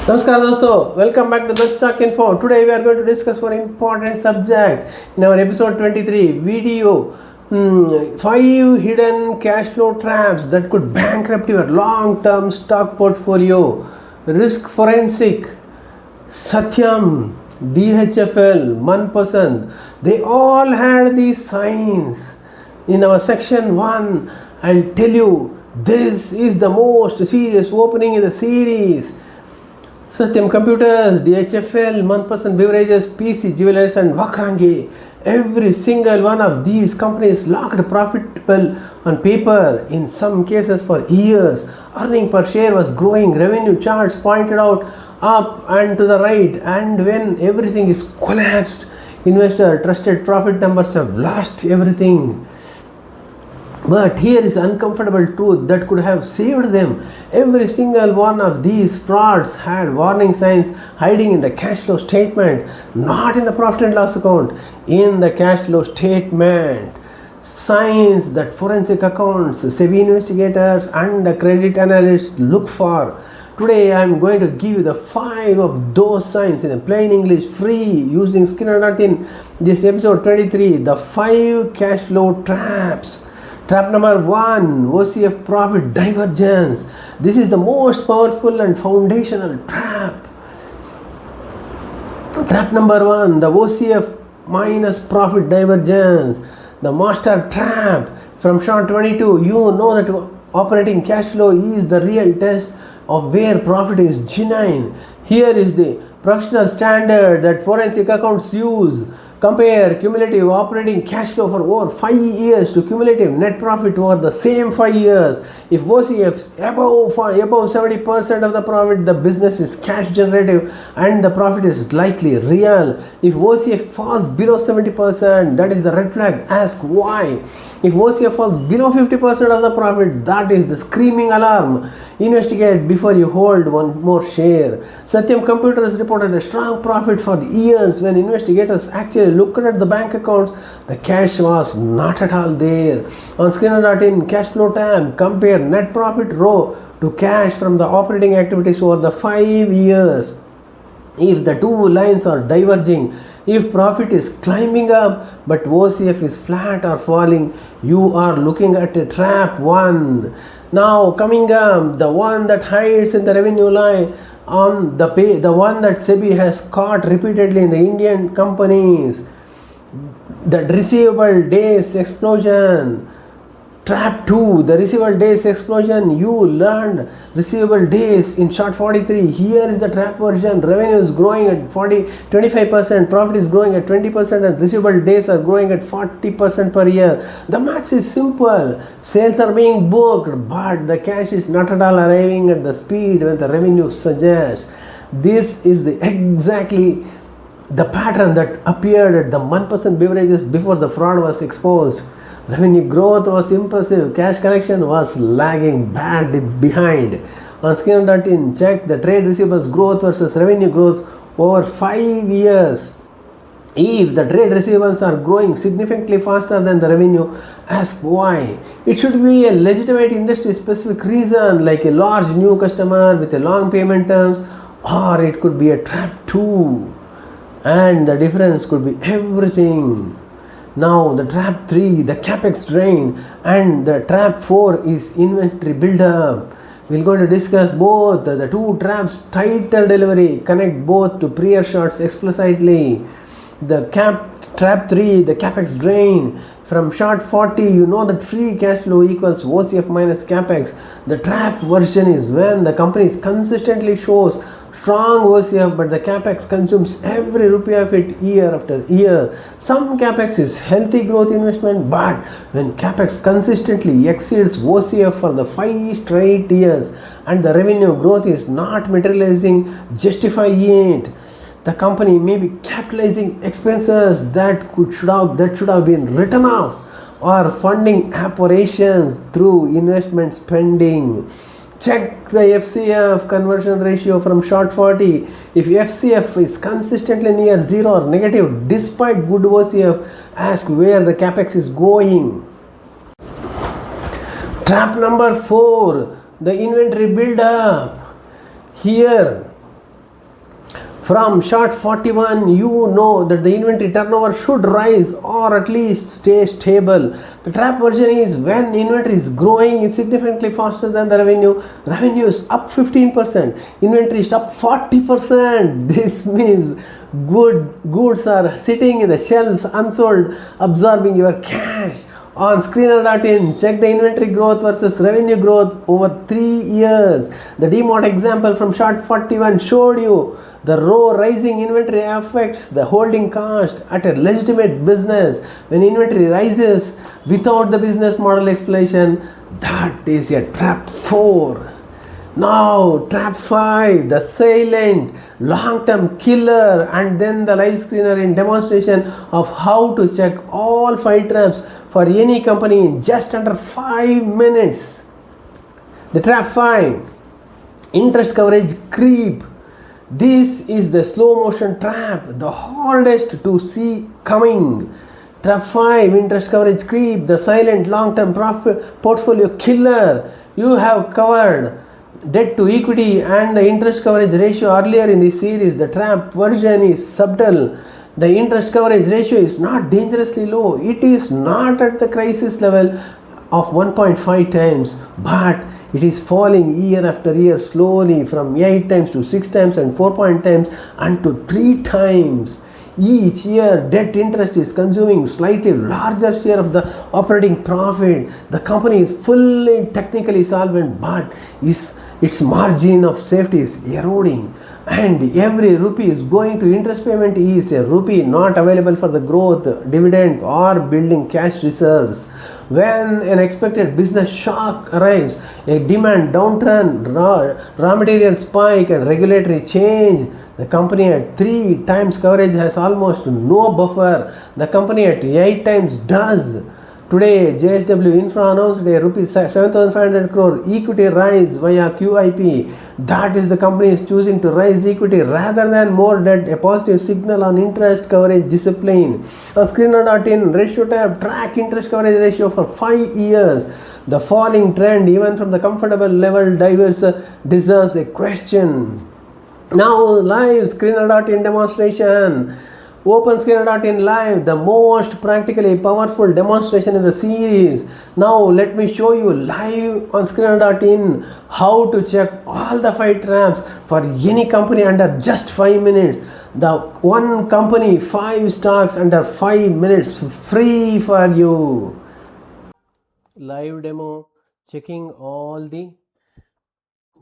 Namaskar dosto, welcome back to the Stock Info. Today we are going to discuss one important subject in our episode 23 video. 5 hidden cash flow traps that could bankrupt your long-term stock portfolio. Risk forensic, Satyam, DHFL, Manpasand, they all had these signs. In our section 1, I'll tell you this is the most serious opening in the series. Satyam Computers, DHFL, Manpasand Beverages, PC Jewelers and Vakrangee. Every single one of these companies locked profitable on paper, in some cases for years. Earning per share was growing, revenue charts pointed out up and to the right, and when everything is collapsed, investor trusted profit numbers have lost everything. But here is uncomfortable truth that could have saved them. Every single one of these frauds had warning signs hiding in the cash flow statement, not in the profit and loss account, in the cash flow statement. Signs that forensic accounts, SEBI investigators and the credit analysts look for. Today I am going to give you the 5 of those signs in a plain English, free, using Skinner.in. This episode 23, the 5 cash flow traps. Trap number 1, OCF-Profit Divergence. This is the most powerful and foundational trap. Trap number 1, the OCF minus profit divergence. The master trap. From chart 22, you know that operating cash flow is the real test of where profit is genuine. Here is the professional standard that forensic accounts use. Compare cumulative operating cash flow for over 5 years to cumulative net profit over the same 5 years. If OCF is above 70% of the profit, the business is cash generative and the profit is likely real. If OCF falls below 70%, that is the red flag. Ask why. If OCF falls below 50% of the profit, that is the screaming alarm. Investigate before you hold one more share. Satyam Computers reported a strong profit for years. When investigators actually looked at the bank accounts, the cash was not at all there. On Skinner.in cash flow tab, compare net profit row to cash from the operating activities over the 5 years. If the two lines are diverging, if profit is climbing up but OCF is flat or falling, you are looking at a trap 1. Now coming up, the one that hides in the revenue line on the pay, the one that SEBI has caught repeatedly in the Indian companies, the receivable days explosion. Trap 2, the receivable days explosion. You learned receivable days in chart 43. Here is the trap version. Revenue is growing at 25%, profit is growing at 20%, and receivable days are growing at 40% per year. The maths is simple. Sales are being booked, but the cash is not at all arriving at the speed when the revenue suggests. This is exactly the pattern that appeared at the Manpasand Beverages before the fraud was exposed. Revenue growth was impressive, cash collection was lagging badly behind. On Skinner.in, check the trade receivables growth versus revenue growth over 5 years. If the trade receivables are growing significantly faster than the revenue, ask why. It should be a legitimate industry specific reason, like a large new customer with a long payment terms, or it could be a trap 2, and the difference could be everything. Now the trap 3, the capex drain, and the trap 4 is inventory buildup. We're going to discuss both the two traps. Tighter delivery, connect both to prior shots explicitly. The trap 3, the capex drain. From chart 40, you know that free cash flow equals OCF minus capex. The trap version is when the company consistently shows strong OCF, but the capex consumes every rupee of it year after year. Some capex is healthy growth investment, but when capex consistently exceeds OCF for the 5 straight years and the revenue growth is not materializing, justify it. The company may be capitalizing expenses that should have been written off, or funding operations through investment spending. Check the FCF conversion ratio from chart 40. If FCF is consistently near 0 or negative despite good OCF, ask where the capex is going. Trap number 4, the inventory buildup. Here From chart 41, you know that the inventory turnover should rise or at least stay stable. The trap version is when inventory is growing significantly faster than the revenue. Revenue is up 15%, inventory is up 40%. This means goods are sitting in the shelves unsold, absorbing your cash. On screener.in, check the inventory growth versus revenue growth over 3 years. The DMOT example from chart 41 showed you the row rising inventory affects the holding cost at a legitimate business. When inventory rises without the business model explanation, that is a trap 4. Now, trap 5, the silent long term killer, and then the live screener in demonstration of how to check all 5 traps for any company in just under 5 minutes. The trap 5, interest coverage creep. This is the slow motion trap, the hardest to see coming. Trap 5, interest coverage creep, the silent long term portfolio killer. You have covered debt to equity and the interest coverage ratio earlier in this series. The trap version is subtle. The interest coverage ratio is not dangerously low. It is not at the crisis level of 1.5 times, but it is falling year after year slowly from 8 times to 6 times and 4 times and to 3 times. Each year, debt interest is consuming slightly larger share of the operating profit. The company is fully technically solvent, but its margin of safety is eroding. And every rupee is going to interest payment is a rupee not available for the growth, dividend, or building cash reserves. When an expected business shock arrives, a demand downturn, raw material spike, and regulatory change, the company at 3 times coverage has almost no buffer. The company at 8 times does. Today, JSW Infra announced a rupees 7,500 crore equity rise via QIP. That is, the company is choosing to raise equity rather than more debt, a positive signal on interest coverage discipline. On screener.in, ratio tab, track interest coverage ratio for 5 years. The falling trend, even from the comfortable level, deserves a question. Now, live screener.in demonstration. Open screener.in live, the most practically powerful demonstration in the series. Now let me show you live on screener.in how to check all the 5 traps for any company under just 5 minutes. The one company, 5 stocks under 5 minutes, free for you. Live demo, checking all the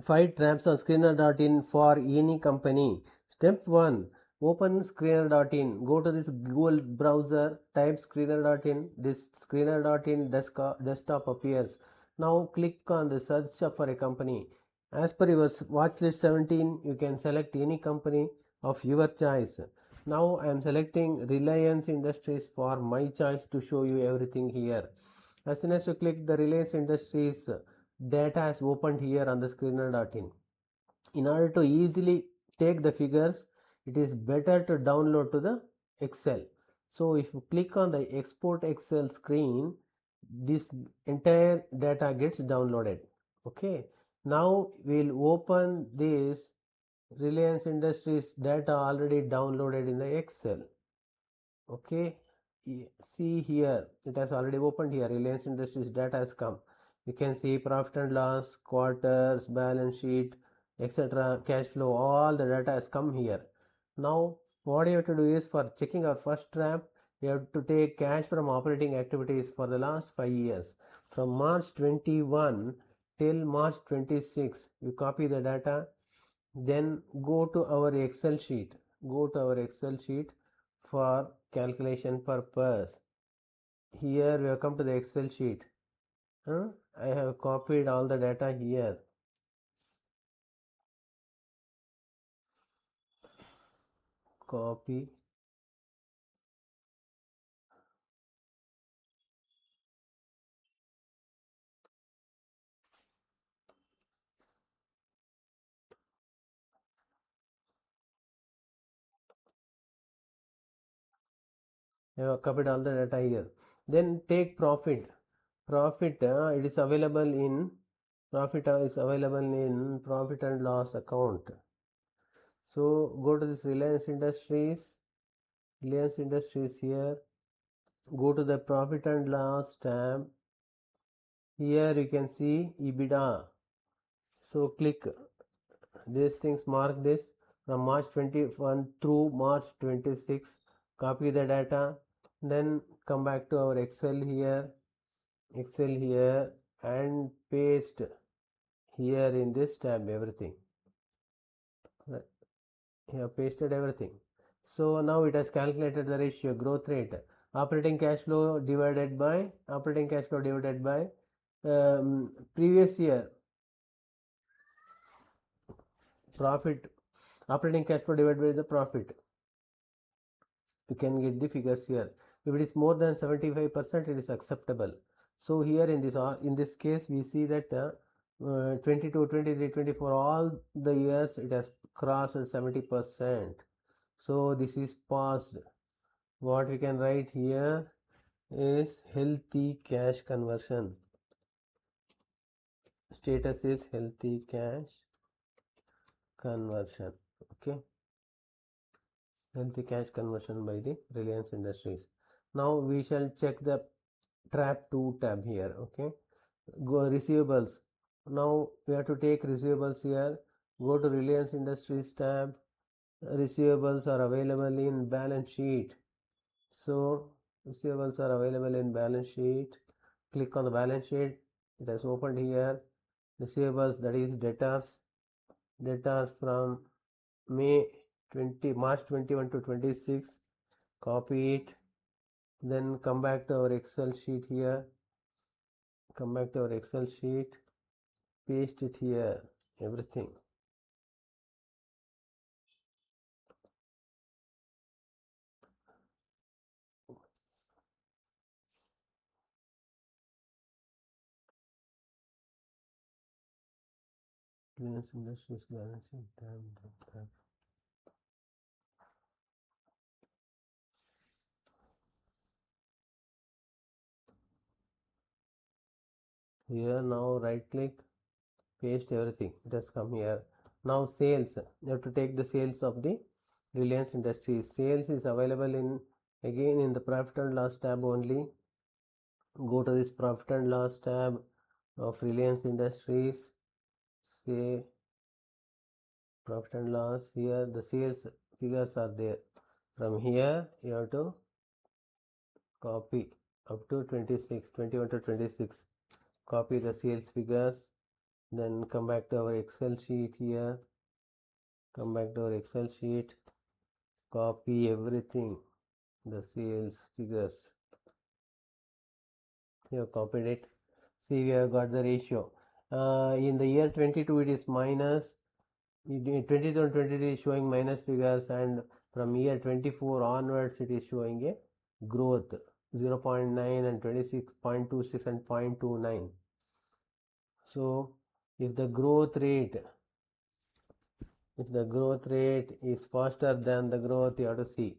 5 traps on screener.in for any company. Step 1, open screener.in. Go to this Google browser, type screener.in. This screener.in desktop appears. Now click on the search for a company. As per your watchlist 17, you can select any company of your choice. Now I am selecting Reliance Industries for my choice to show you everything here. As soon as you click the Reliance Industries, data has opened here on the screener.in. In order to easily take the figures, it is better to download to the Excel. So if you click on the export Excel screen, this entire data gets downloaded. Okay, now we'll open this Reliance Industries data already downloaded in the Excel. Okay, see here, it has already opened here. Reliance Industries data has come. You can see profit and loss, quarters, balance sheet, etc., cash flow, all the data has come here. Now what you have to do is, for checking our first trap, you have to take cash from operating activities for the last 5 years, from March 21 till March 26. You copy the data, then go to our Excel sheet. For calculation purpose. Here we have come to the Excel sheet. I have copied all the data here. Copy. I have copied all the data here. Then take profit. It is available in profit and loss account. So go to this Reliance Industries here, go to the profit and loss tab. Here you can see EBITDA. So click these things, mark this from March 21 through March 26, copy the data, then come back to our Excel here and paste here in this tab everything. Right. Here pasted everything. So now it has calculated the ratio, growth rate, operating cash flow divided by previous year profit, operating cash flow divided by the profit. You can get the figures here. If it is more than 75%, it is acceptable. So here in this case we see that 22, 23, 24, all the years it has crossed 70%. So this is passed. What we can write here is healthy cash conversion. Status is healthy cash conversion. Okay, healthy cash conversion by the Reliance Industries. Now we shall check the trap 2 tab here. Okay, go receivables. Now we have to take receivables here. Go to Reliance Industries tab. Receivables are available in balance sheet. So receivables are available in balance sheet. Click on the balance sheet. It has opened here. Receivables, that is debtors from March 21 to 26. Copy it. Then come back to our Excel sheet here. Paste it here. Everything. Reliance Industries balance sheet tab. Here now right click, paste everything. It has come here. Now sales. You have to take the sales of the Reliance Industries. Sales is available in the profit and loss tab only. Go to this profit and loss tab of Reliance Industries. Say profit and loss. Here the sales figures are there. From here you have to copy up to 21 to 26. Copy the sales figures. Then come back to our Excel sheet here. Copy everything, the sales figures. You have copied it. See, we have got the ratio. In the year 22 it is minus. 22 and 23 is showing minus figures, and from year 24 onwards it is showing a growth 0.9 and 26.26 and 0.29. So if the growth rate is faster than the growth, you have to see.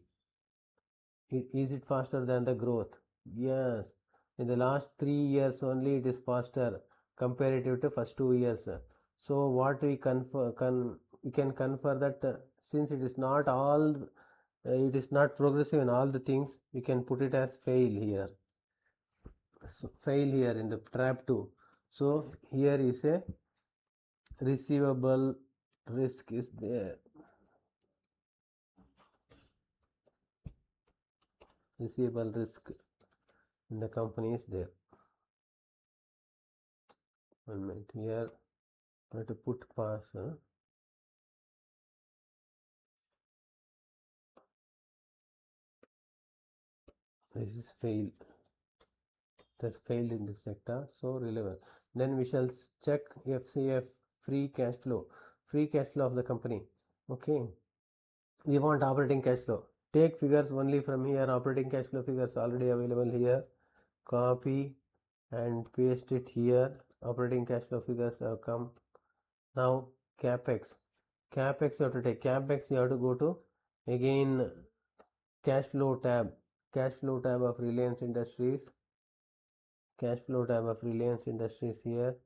Is it faster than the growth? Yes. In the last 3 years only it is faster comparative to first 2 years. So what we can confer that since it is not progressive in all the things, we can put it as fail here. So fail here in the trap 2. So here is a receivable risk is there. Receivable risk in the company is there. 1 minute here. I have to put pass. This is failed. It has failed in this sector, so relevant. Then we shall check FCF, free cash flow of the company. Okay, we want operating cash flow. Take figures only from here. Operating cash flow figures already available here. Copy and paste it here. Operating cash flow figures have come. Now capex you have to take. Capex you have to go to again cash flow tab of Reliance Industries. Cash flow tab of Reliance Industries here.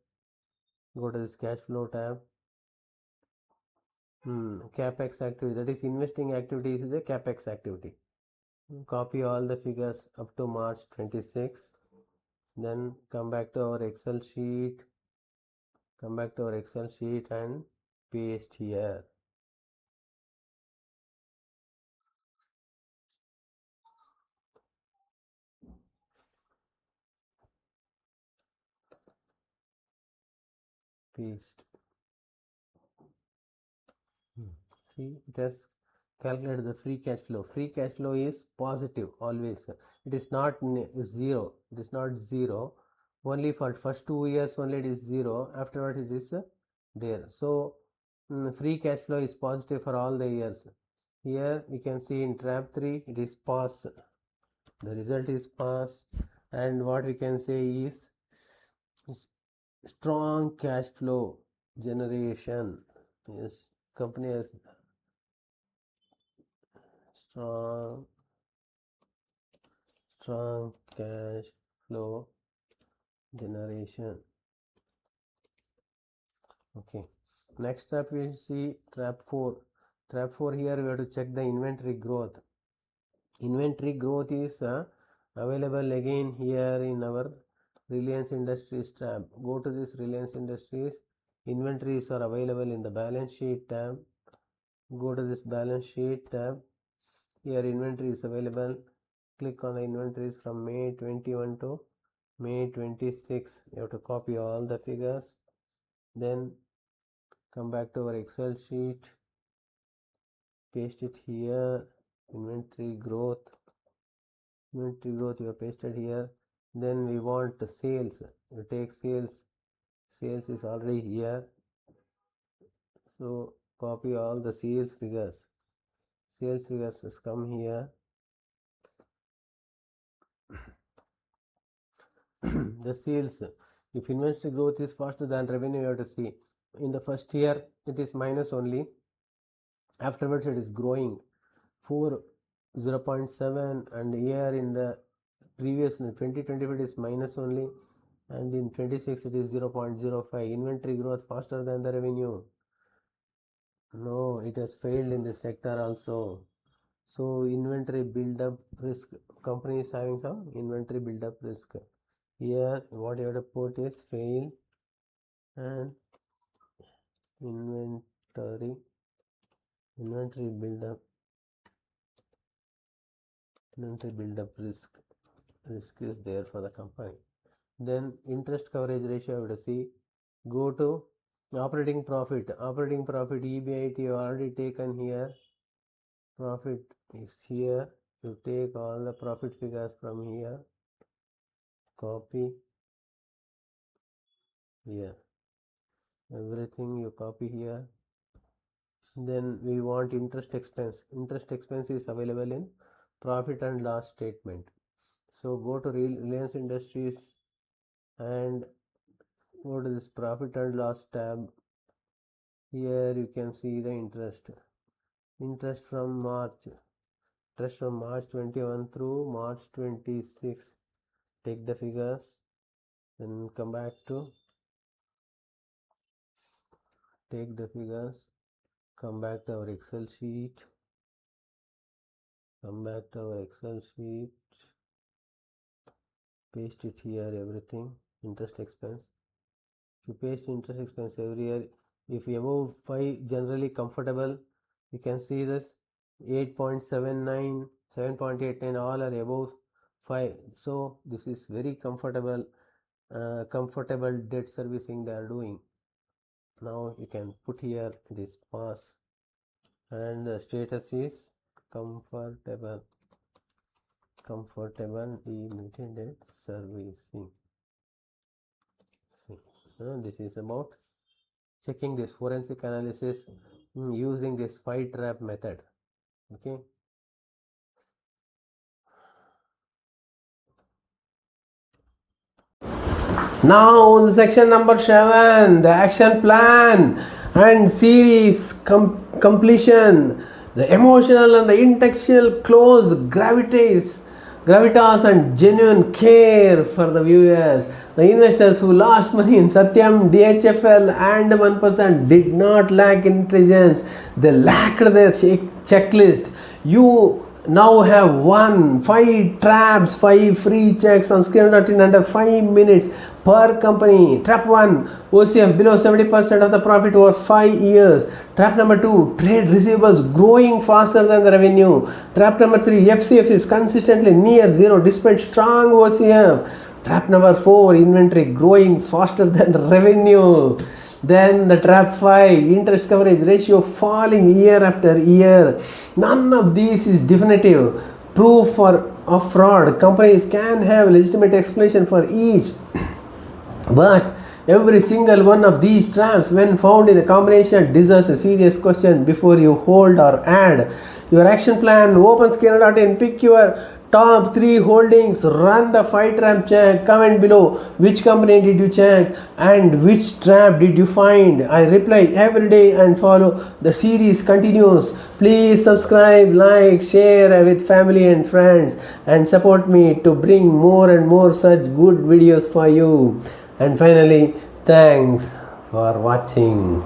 Go to this cash flow tab. capex activity, that is investing activity is the capex activity. Copy all the figures up to March 26. Then come back to our Excel sheet. And paste here. Paste. See, it has calculated the free cash flow. Free cash flow is positive always. It is not zero. It is not zero. Only for first 2 years only it is zero. Afterwards it is there. So free cash flow is positive for all the years. Here we can see in trap 3 it is pass. The result is pass, and what we can say is strong cash flow generation. Yes, company has strong cash flow generation. Okay, next trap we see trap 4. Trap 4, here we have to check the inventory growth. Inventory growth is available again here in our Reliance Industries tab. Go to this Reliance Industries. Inventories are available in the balance sheet tab. Go to this balance sheet tab. Here inventory is available. Click on the inventories from May 21 to May 26. You have to copy all the figures. Then come back to our Excel sheet. Paste it here. Inventory growth you have pasted here. Then we want the sales. You take sales is already here, so copy all the sales figures has come here. The sales, if inventory growth is faster than revenue, you have to see in the first year it is minus only, afterwards it is growing 0.7, and here in the previous 2025 it is minus only, and in 26 it is 0.05. Inventory growth faster than the revenue. No, it has failed in this sector also. So inventory build-up risk. Company is having some inventory build-up risk. Here what you have to put is fail and inventory build-up risk is there for the company. Then interest coverage ratio you have to see. Go to operating profit EBIT you already taken here. Profit is here. You take all the profit figures from here, copy here, everything you copy here. Then we want interest expense is available in profit and loss statement. So go to Reliance Industries and go to this profit and loss tab. Here you can see the interest from March 21 through March 26. Take the figures, then come back to come back to our Excel sheet, paste it here, everything. Interest expense, if you paste interest expense every year, if you above 5 generally comfortable, you can see this 8.79, 7.89 all are above 5. So this is very comfortable debt servicing they are doing. Now you can put here this pass, and the status is comfortable limited debt servicing. See, this is about checking this forensic analysis using this 5 trap method. Okay. Now the section number 7, the action plan and series completion. The emotional and the intellectual close gravitas gravitas and genuine care for the viewers. The investors who lost money in Satyam, DHFL and Manpasand did not lack intelligence. They lacked their checklist. You now have won 5 traps, 5 free checks on screen.in under 5 minutes per company. Trap 1, OCF below 70% of the profit over 5 years. Trap number 2, trade receivables growing faster than the revenue. Trap number 3, FCF is consistently near zero despite strong OCF. Trap number 4, inventory growing faster than revenue. Then the trap 5, interest coverage ratio falling year after year. None of these is definitive proof of fraud. Companies can have legitimate explanation for each. But every single one of these traps, when found in a combination, deserves a serious question before you hold or add. Your action plan, open scanner.in, pick your top 3 holdings, run the 5 trap check, comment below which company did you check and which trap did you find. I reply every day and follow. The series continues. Please subscribe, like, share with family and friends and support me to bring more and more such good videos for you. And finally, thanks for watching.